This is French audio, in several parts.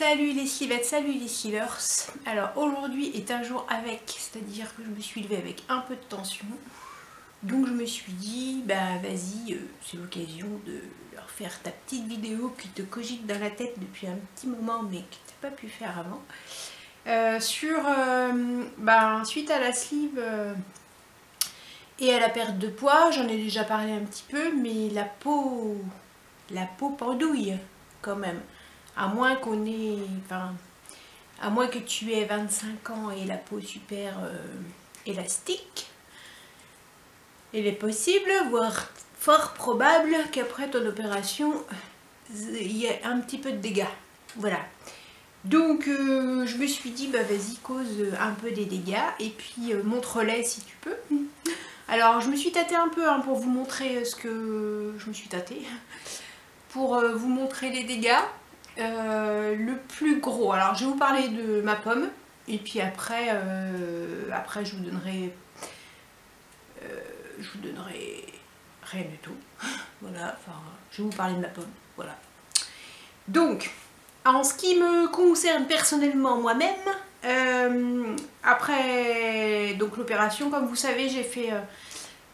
Salut les slivettes, salut les slivers. Alors aujourd'hui est un jour avec, c'est-à-dire que je me suis levée avec un peu de tension. Donc je me suis dit, bah vas-y, c'est l'occasion de leur faire ta petite vidéo qui te cogite dans la tête depuis un petit moment mais que tu n'as pas pu faire avant. Suite à la sleeve et à la perte de poids, j'en ai déjà parlé un petit peu, mais la peau pendouille quand même. À moins qu'on ait, à moins que tu aies 25 ans et la peau super élastique, il est possible, voire fort probable qu'après ton opération, il y ait un petit peu de dégâts. Voilà. Donc je me suis dit, bah vas-y, cause un peu des dégâts et puis montre-les si tu peux. Alors je me suis tâtée un peu pour vous montrer ce que je me suis tâtée. Pour vous montrer les dégâts. Le plus gros, alors je vais vous parler de ma pomme et puis après je vous donnerai rien du tout. Voilà, enfin je vais vous parler de ma pomme, voilà. Donc en ce qui me concerne personnellement moi-même, après donc l'opération, comme vous savez,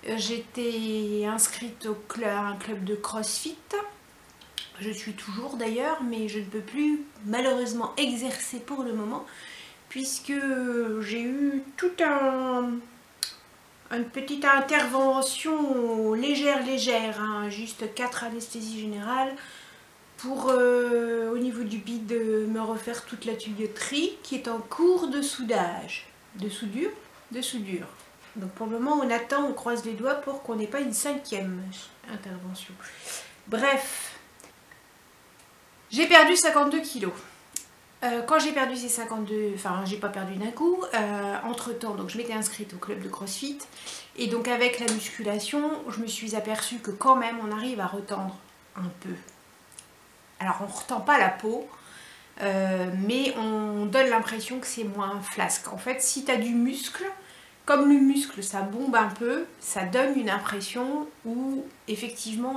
j'étais inscrite à un club de CrossFit. Je suis toujours d'ailleurs, mais je ne peux plus malheureusement exercer pour le moment, puisque j'ai eu toute une petite intervention légère, hein, juste 4 anesthésies générales, pour au niveau du bide me refaire toute la tuyauterie qui est en cours de soudage, de soudure. Donc pour le moment on attend, on croise les doigts pour qu'on n'ait pas une 5e intervention. Bref. J'ai perdu 52 kilos. Quand j'ai perdu ces 52, enfin j'ai pas perdu d'un coup, entre temps donc je m'étais inscrite au club de CrossFit et donc avec la musculation je me suis aperçue que quand même on arrive à retendre un peu. Alors on ne retend pas la peau, mais on donne l'impression que c'est moins flasque. En fait si tu as du muscle, comme le muscle ça bombe un peu, ça donne une impression où effectivement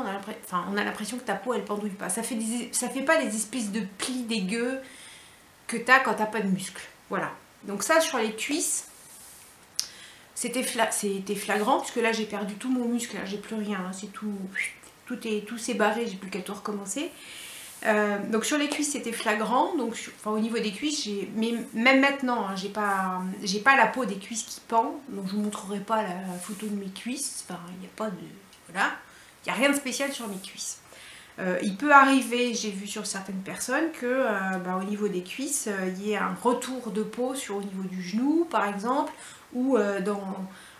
on a l'impression que ta peau elle pendouille pas. Ça fait pas les espèces de plis dégueux que tu as quand tu n'as pas de muscle. Voilà. Donc ça sur les cuisses, c'était flagrant puisque là j'ai perdu tout mon muscle, j'ai plus rien, hein, c'est tout s'est barré, j'ai plus qu'à tout recommencer. Donc sur les cuisses c'était flagrant, donc au niveau des cuisses, mais même maintenant hein, j'ai pas la peau des cuisses qui pend, donc je vous montrerai pas la photo de mes cuisses, enfin il n'y a pas de, voilà, il n'y a rien de spécial sur mes cuisses. Il peut arriver, j'ai vu sur certaines personnes que au niveau des cuisses il y ait un retour de peau au niveau du genou par exemple, ou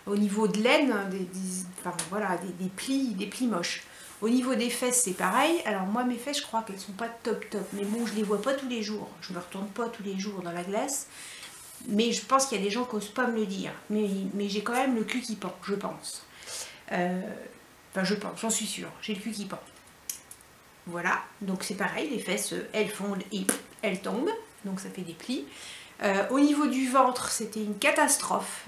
au niveau de l'aine des plis moches. Au niveau des fesses, c'est pareil. Alors moi, mes fesses, je crois qu'elles sont pas top, mais bon, je les vois pas tous les jours. Je ne me retourne pas tous les jours dans la glace. Mais je pense qu'il y a des gens qui n'osent pas me le dire. Mais j'ai quand même le cul qui pend, je pense. Je pense, j'en suis sûre. J'ai le cul qui pend. Voilà. Donc c'est pareil, les fesses, elles fondent et elles tombent. Donc ça fait des plis. Au niveau du ventre, c'était une catastrophe.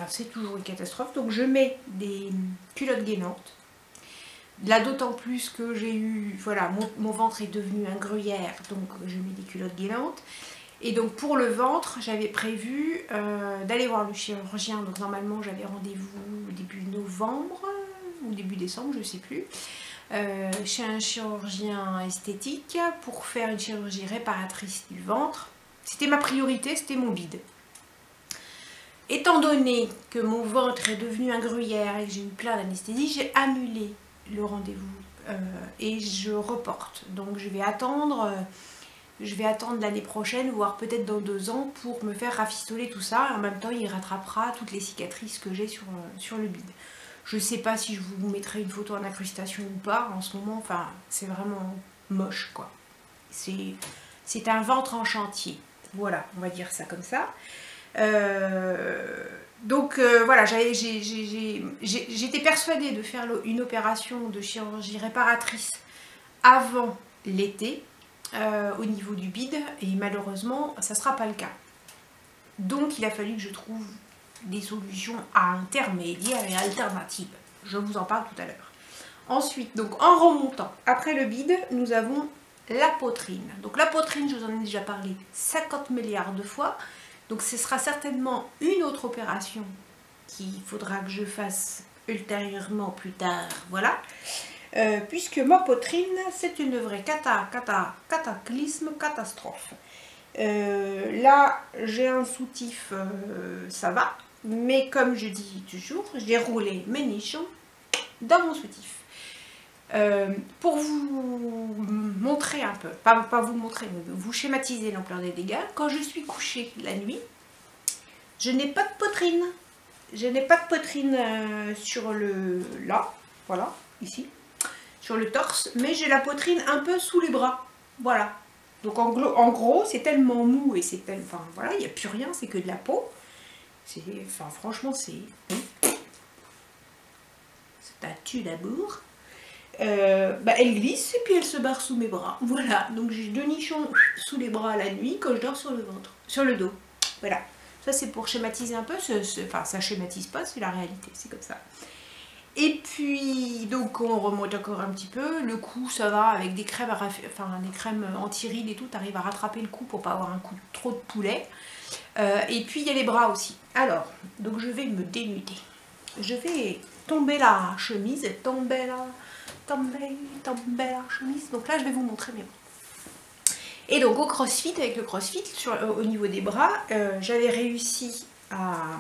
C'est toujours une catastrophe. Donc je mets des culottes gainantes. Là d'autant plus que j'ai eu, voilà, mon ventre est devenu un gruyère, donc je mets des culottes gainantes. Et donc pour le ventre, j'avais prévu d'aller voir le chirurgien, donc normalement j'avais rendez-vous début novembre ou début décembre, je sais plus, chez un chirurgien esthétique pour faire une chirurgie réparatrice du ventre. C'était ma priorité, c'était mon bide. Étant donné que mon ventre est devenu un gruyère et que j'ai eu plein d'anesthésie, j'ai annulé le rendez-vous et je reporte. Donc je vais attendre l'année prochaine, voire peut-être dans 2 ans, pour me faire rafistoler tout ça. Et en même temps, il rattrapera toutes les cicatrices que j'ai sur le bide. Je sais pas si je vous mettrai une photo en incrustation ou pas. En ce moment, enfin, c'est vraiment moche, quoi. C'est un ventre en chantier. Voilà, on va dire ça comme ça. Voilà, j'étais persuadée de faire une opération de chirurgie réparatrice avant l'été au niveau du bide et malheureusement ça ne sera pas le cas. Donc il a fallu que je trouve des solutions intermédiaires et alternatives. Je vous en parle tout à l'heure. Ensuite, donc en remontant, après le bide, nous avons la poitrine. Donc la poitrine, je vous en ai déjà parlé 50 milliards de fois. Donc ce sera certainement une autre opération qu'il faudra que je fasse ultérieurement, plus tard, voilà. Puisque ma poitrine, c'est une vraie cataclysme, catastrophe. Là, j'ai un soutif, ça va. Mais comme je dis toujours, j'ai roulé mes nichons dans mon soutif. Pour vous montrer un peu, pas vous montrer, mais vous schématiser l'ampleur des dégâts, quand je suis couchée la nuit, je n'ai pas de poitrine. Je n'ai pas de poitrine sur le... là, voilà, ici, sur le torse, mais j'ai la poitrine un peu sous les bras, voilà. Donc en gros, c'est tellement mou et c'est tellement... Enfin voilà, il n'y a plus rien, c'est que de la peau. Enfin franchement, c'est un tue d'amour. Elle glisse et puis elle se barre sous mes bras. Voilà, donc j'ai 2 nichons sous les bras la nuit quand je dors sur le ventre, sur le dos. Voilà, ça c'est pour schématiser un peu, enfin ça schématise pas, c'est la réalité, c'est comme ça. Et puis, donc on remonte encore un petit peu, le cou ça va avec des crèmes, des crèmes anti-rides et tout, t'arrives à rattraper le cou pour pas avoir un coup trop de poulet. Et puis il y a les bras aussi. Alors, donc je vais me dénuder. Je vais tomber la chemise, tomber la chemise. Donc là je vais vous montrer mes bras. Et donc au crossfit, avec le crossfit, au niveau des bras, j'avais réussi à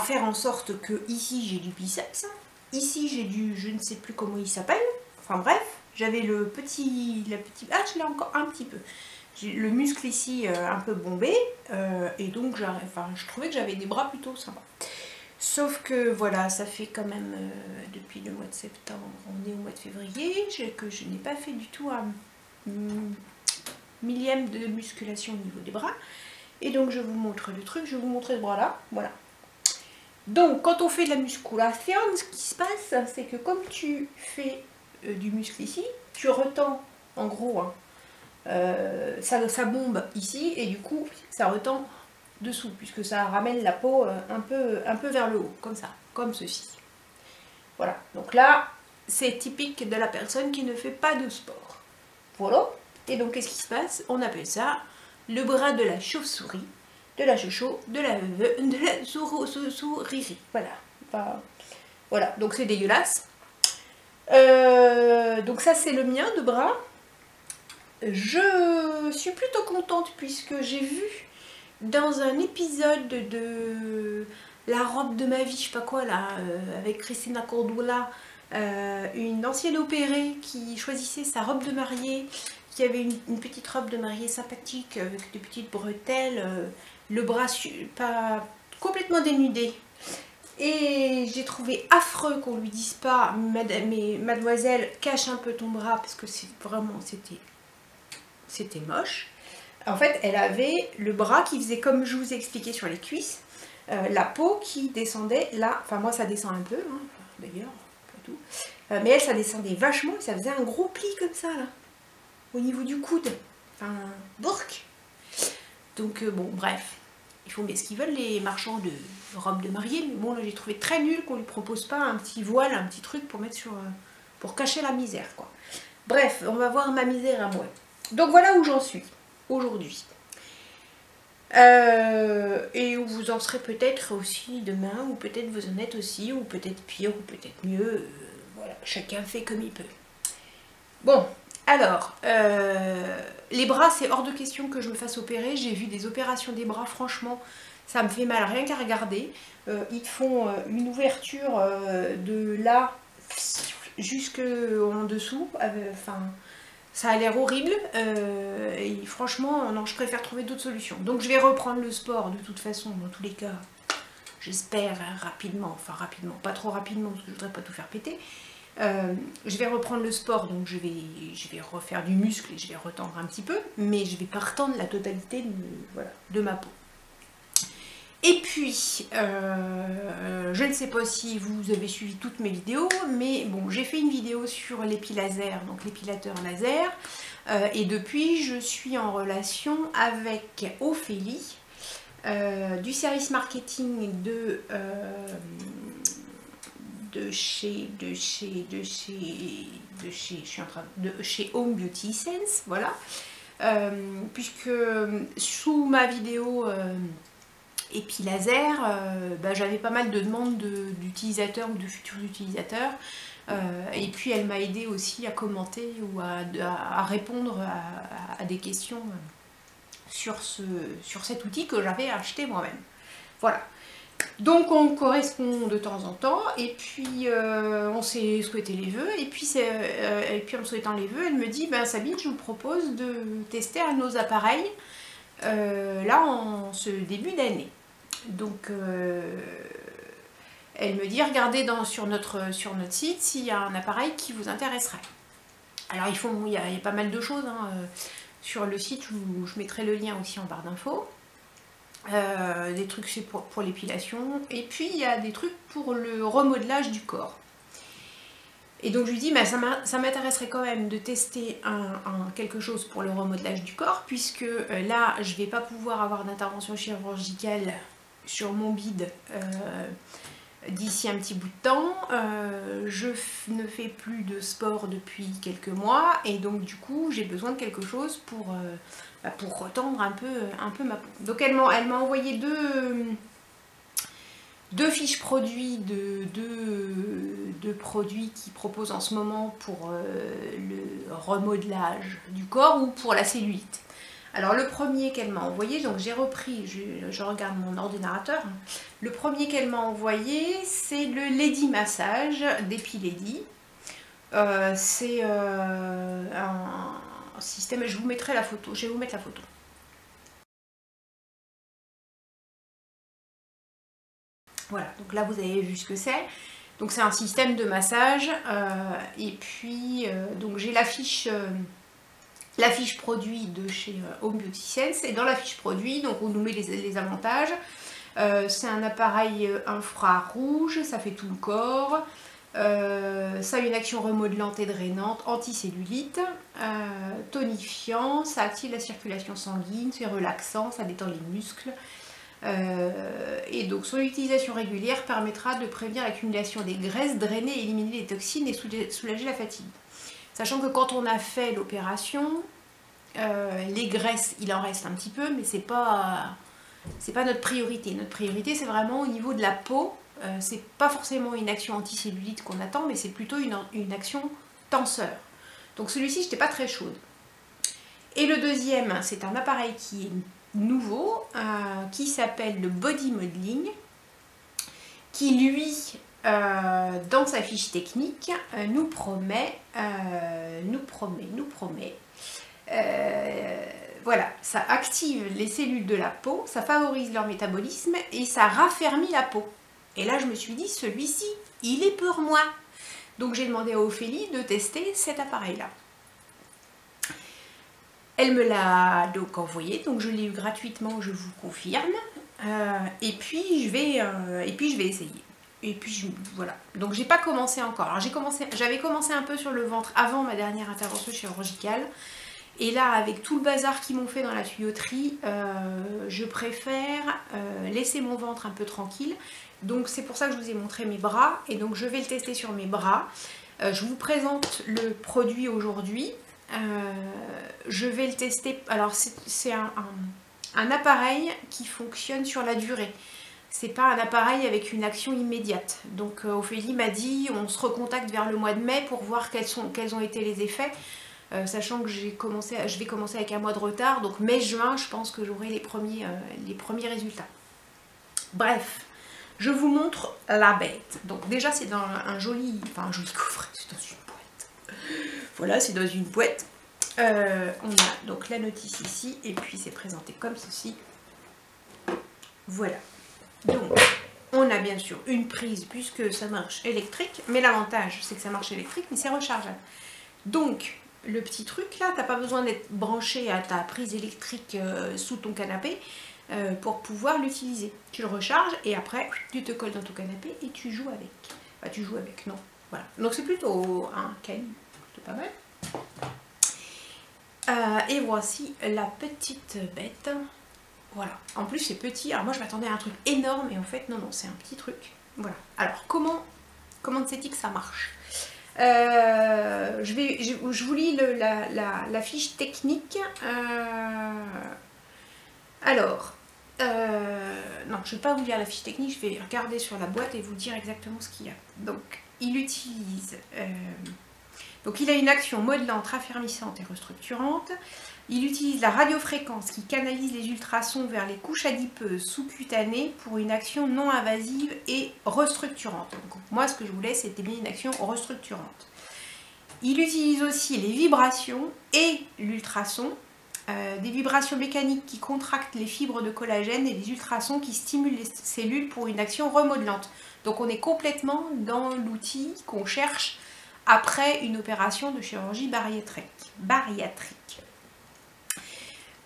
faire en sorte que ici j'ai du biceps, ici j'ai du, je ne sais plus comment il s'appelle, enfin bref, j'avais la petite, ah je l'ai encore un petit peu, j'ai le muscle ici un peu bombé, et donc je trouvais que j'avais des bras plutôt sympas. Sauf que voilà, ça fait quand même depuis le mois de septembre, on est au mois de février, que je n'ai pas fait du tout un millième de musculation au niveau des bras. Et donc je vous montre le truc, je vais vous montrer ce bras là, voilà. Donc quand on fait de la musculation, ce qui se passe, c'est que comme tu fais du muscle ici, tu retends en gros, hein, ça bombe ici et du coup ça retend dessous, puisque ça ramène la peau un peu vers le haut, comme ça, comme ceci. Voilà, donc là, c'est typique de la personne qui ne fait pas de sport. Voilà, et donc qu'est-ce qui se passe? On appelle ça le bras de la chauve-souris, de la chocho, de la souriri. Voilà, enfin, voilà, donc c'est dégueulasse. Donc ça, c'est le mien de bras. Je suis plutôt contente puisque j'ai vu dans un épisode de La robe de ma vie, je sais pas quoi là, avec Christina Cordula, une ancienne opérée qui choisissait sa robe de mariée, qui avait une petite robe de mariée sympathique avec des petites bretelles, le bras pas complètement dénudé. Et j'ai trouvé affreux qu'on lui dise pas, mademoiselle, cache un peu ton bras, parce que c'était moche. En fait, elle avait le bras qui faisait comme je vous ai expliqué sur les cuisses, la peau qui descendait là, enfin moi ça descend un peu, hein, d'ailleurs, pas tout, mais elle ça descendait vachement, ça faisait un gros pli comme ça là, au niveau du coude, enfin, bourque. Donc bon, bref, ils font bien ce qu'ils veulent les marchands de robes de mariée, mais bon là j'ai trouvé très nul qu'on lui propose pas un petit voile, un petit truc pour mettre sur, pour cacher la misère quoi. Bref, on va voir ma misère à moi. Donc voilà où j'en suis aujourd'hui. Et où vous en serez peut-être aussi demain, ou peut-être vous en êtes aussi, ou peut-être pire, ou peut-être mieux. Voilà, chacun fait comme il peut. Bon, alors, les bras, c'est hors de question que je me fasse opérer. J'ai vu des opérations des bras, franchement, ça me fait mal rien qu'à regarder. Ils font une ouverture de là jusque en dessous, enfin... Ça a l'air horrible et franchement, non, je préfère trouver d'autres solutions. Donc je vais reprendre le sport de toute façon, dans tous les cas, j'espère rapidement, enfin rapidement, pas trop rapidement parce que je voudrais pas tout faire péter. Je vais reprendre le sport, donc je vais refaire du muscle et je vais retendre un petit peu, mais je vais pas retendre la totalité de ma peau. Et puis, je ne sais pas si vous avez suivi toutes mes vidéos, mais bon, j'ai fait une vidéo sur l'épilaser, donc l'épilateur laser, et depuis, je suis en relation avec Ophélie, du service marketing chez Home Beauty Sense, voilà. Puisque sous ma vidéo épi laser, j'avais pas mal de demandes d'utilisateurs ou de futurs utilisateurs. Et puis elle m'a aidé aussi à commenter ou à répondre à des questions sur cet outil que j'avais acheté moi-même. Voilà. Donc on correspond de temps en temps, et puis on s'est souhaité les vœux, et puis en me souhaitant les vœux, elle me dit Sabine, je vous propose de tester un de nos appareils là en ce début d'année. Donc elle me dit regardez sur notre site s'il y a un appareil qui vous intéresserait. Alors il y a pas mal de choses hein, sur le site, je mettrai le lien aussi en barre d'infos. Des trucs c'est pour l'épilation, et puis il y a des trucs pour le remodelage du corps. Et donc je lui dis ça m'intéresserait quand même de tester quelque chose pour le remodelage du corps, puisque là je vais pas pouvoir avoir d'intervention chirurgicale sur mon bide d'ici un petit bout de temps. Je ne fais plus de sport depuis quelques mois, et donc du coup j'ai besoin de quelque chose pour retendre un peu ma peau. Donc elle m'a envoyé deux fiches produits de produits qu'ils proposent en ce moment pour le remodelage du corps ou pour la cellulite. Alors le premier qu'elle m'a envoyé, donc j'ai repris, je regarde mon ordinateur, le premier qu'elle m'a envoyé c'est le Lady Massage d'Epilady. C'est un système, je vous mettrai la photo, je vais vous mettre la photo. Voilà, donc là vous avez vu ce que c'est. Donc c'est un système de massage, et puis donc j'ai la fiche produit de chez Home Beauty Sense, et dans la fiche produit, donc on nous met les avantages. C'est un appareil infrarouge, ça fait tout le corps. Ça a une action remodelante et drainante, anticellulite, tonifiant, ça active la circulation sanguine, c'est relaxant, ça détend les muscles. Et donc son utilisation régulière permettra de prévenir l'accumulation des graisses, drainer et éliminer les toxines et soulager la fatigue. Sachant que quand on a fait l'opération, les graisses, il en reste un petit peu, mais c'est pas notre priorité. Notre priorité, c'est vraiment au niveau de la peau. C'est pas forcément une action anticellulite qu'on attend, mais c'est plutôt une action tenseur. Donc celui-ci, j'étais pas très chaude. Et le deuxième, c'est un appareil qui est nouveau, qui s'appelle le Body Modeling, qui lui, dans sa fiche technique, nous promet, voilà, ça active les cellules de la peau, ça favorise leur métabolisme et ça raffermit la peau. Et là je me suis dit, celui-ci, il est pour moi. Donc j'ai demandé à Ophélie de tester cet appareil-là. Elle me l'a donc envoyé, donc je l'ai eu gratuitement, je vous confirme. Et puis je vais essayer. Et puis voilà. Donc j'ai pas commencé encore. Alors j'avais commencé un peu sur le ventre avant ma dernière intervention chirurgicale. Et là, avec tout le bazar qu'ils m'ont fait dans la tuyauterie, je préfère laisser mon ventre un peu tranquille. Donc c'est pour ça que je vous ai montré mes bras. Et donc je vais le tester sur mes bras. Je vous présente le produit aujourd'hui. Je vais le tester. Alors c'est un appareil qui fonctionne sur la durée. C'est pas un appareil avec une action immédiate. Donc Ophélie m'a dit on se recontacte vers le mois de mai pour voir quels ont été les effets. Sachant que je vais commencer avec un mois de retard, donc mai-juin, je pense que j'aurai les premiers résultats. Bref, je vous montre la bête. Donc déjà c'est dans un joli coffret, c'est dans une boîte. Voilà, c'est dans une boîte. On a donc la notice ici, et puis c'est présenté comme ceci. Voilà. Donc, on a bien sûr une prise puisque ça marche électrique, mais l'avantage c'est que ça marche électrique, mais c'est rechargeable. Donc, le petit truc là, t'as pas besoin d'être branché à ta prise électrique sous ton canapé pour pouvoir l'utiliser. Tu le recharges et après tu te colles dans ton canapé et tu joues avec. Enfin, tu joues avec, non. Voilà. Donc c'est plutôt un Ken, c'est pas mal. Et voici la petite bête. Voilà. En plus c'est petit. Alors moi je m'attendais à un truc énorme et en fait non, c'est un petit truc. Voilà. Alors comment comment c'est-il que ça marche? Je vous lis la fiche technique. Alors, non, je ne vais pas vous lire la fiche technique, je vais regarder sur la boîte et vous dire exactement ce qu'il y a. Donc, il utilise... donc, il a une action modelante, raffermissante et restructurante. Il utilise la radiofréquence qui canalise les ultrasons vers les couches adipeuses sous-cutanées pour une action non invasive et restructurante. Donc, moi, ce que je voulais, c'était bien une action restructurante. Il utilise aussi les vibrations et l'ultrason, des vibrations mécaniques qui contractent les fibres de collagène et des ultrasons qui stimulent les cellules pour une action remodelante. Donc, on est complètement dans l'outil qu'on cherche après une opération de chirurgie bariatrique.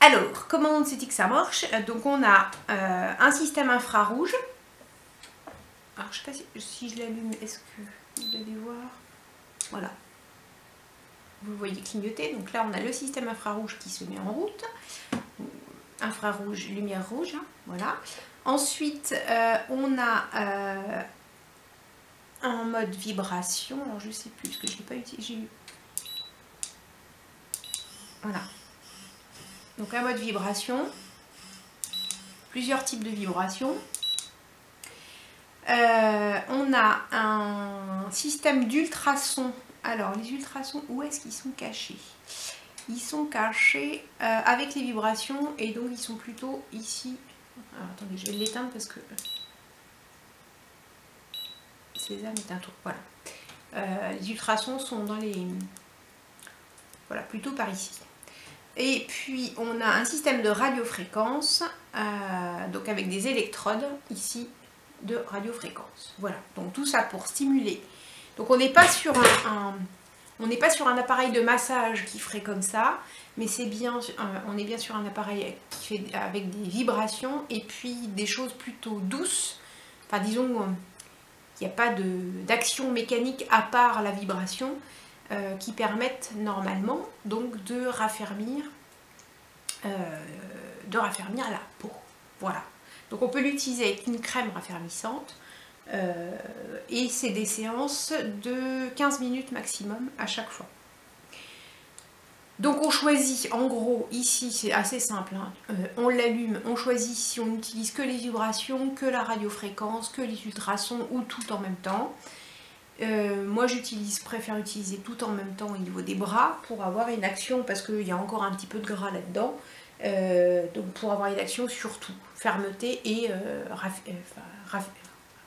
Alors, comment c'est-il que ça marche? Donc, on a un système infrarouge. Alors, je ne sais pas si je l'allume, est-ce que vous allez voir? Voilà. Vous voyez clignoter. Donc là, on a le système infrarouge qui se met en route. Infrarouge, lumière rouge. Hein, voilà. Ensuite, on a un mode vibration. Alors, je ne sais plus, parce que je ne l'ai pas utilisé. Voilà. Donc un mode vibration, plusieurs types de vibrations. On a un système d'ultrasons. Alors les ultrasons, où est-ce qu'ils sont cachés? Ils sont cachés avec les vibrations et donc ils sont plutôt ici. Alors attendez, je vais l'éteindre parce que César est un tour. Voilà. Les ultrasons sont dans les... Voilà, plutôt par ici. Et puis on a un système de radiofréquence, donc avec des électrodes ici de radiofréquence. Voilà, donc tout ça pour stimuler. Donc on n'est pas sur un appareil de massage qui ferait comme ça, mais c'est bien, on est bien sur un appareil qui fait avec des vibrations et puis des choses plutôt douces. Enfin disons qu'il n'y a pas d'action mécanique à part la vibration. Qui permettent normalement donc de raffermir la peau. Voilà. Donc on peut l'utiliser avec une crème raffermissante et c'est des séances de 15 minutes maximum à chaque fois. Donc on choisit, en gros, ici c'est assez simple, hein, on l'allume, on choisit si on n'utilise que les vibrations, que la radiofréquence, que les ultrasons ou tout en même temps. Moi préfère utiliser tout en même temps au niveau des bras pour avoir une action, parce qu'il y a encore un petit peu de gras là-dedans, donc pour avoir une action surtout, fermeté et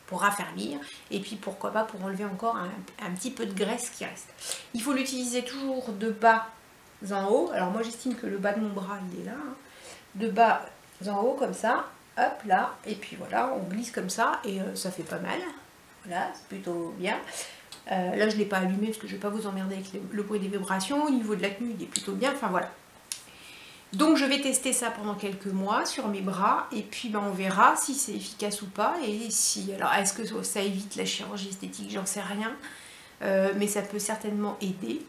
pour raffermir, et puis pourquoi pas pour enlever encore un petit peu de graisse qui reste. Il faut l'utiliser toujours de bas en haut, alors moi j'estime que le bas de mon bras il est là, hein. De bas en haut comme ça, hop là, et puis voilà, on glisse comme ça et ça fait pas mal. Voilà, c'est plutôt bien. Là, je ne l'ai pas allumé parce que je ne vais pas vous emmerder avec le bruit des vibrations. Au niveau de la tenue, il est plutôt bien. Enfin, voilà. Donc, je vais tester ça pendant quelques mois sur mes bras. Et puis, ben, on verra si c'est efficace ou pas. Et si... Alors, est-ce que ça évite la chirurgie esthétique? J'en sais rien. Mais ça peut certainement aider.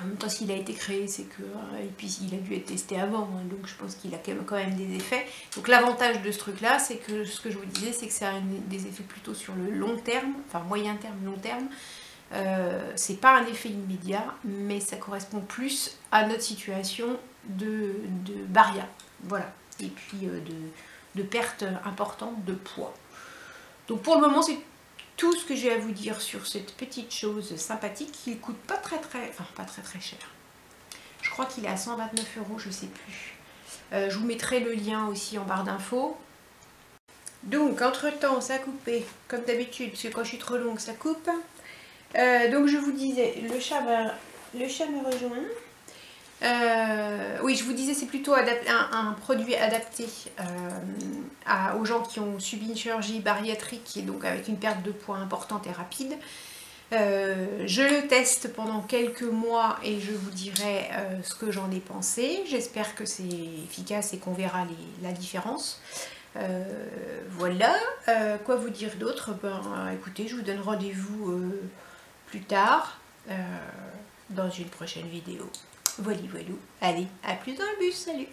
En même temps, s'il a été créé, c'est que... et puis, il a dû être testé avant, hein, donc je pense qu'il a quand même des effets. Donc, l'avantage de ce truc-là, c'est que, ce que je vous disais, c'est que ça a des effets plutôt sur le long terme, enfin, moyen terme, long terme. C'est pas un effet immédiat, mais ça correspond plus à notre situation de baria. Voilà. Et puis, de perte importante de poids. Donc, pour le moment, c'est tout ce que j'ai à vous dire sur cette petite chose sympathique. Il coûte pas très cher. Je crois qu'il est à 129 €, je sais plus. Je vous mettrai le lien aussi en barre d'infos. Donc entre temps ça a coupé comme d'habitude, parce que quand je suis trop longue ça coupe. Donc je vous disais, le chat me rejoint. Oui, je vous disais, c'est plutôt un produit adapté aux gens qui ont subi une chirurgie bariatrique et donc avec une perte de poids importante et rapide. Je le teste pendant quelques mois et je vous dirai ce que j'en ai pensé. J'espère que c'est efficace et qu'on verra la différence. Voilà. Quoi vous dire d'autre? Écoutez, je vous donne rendez-vous plus tard dans une prochaine vidéo. Voilà. Allez, à plus dans le bus, salut!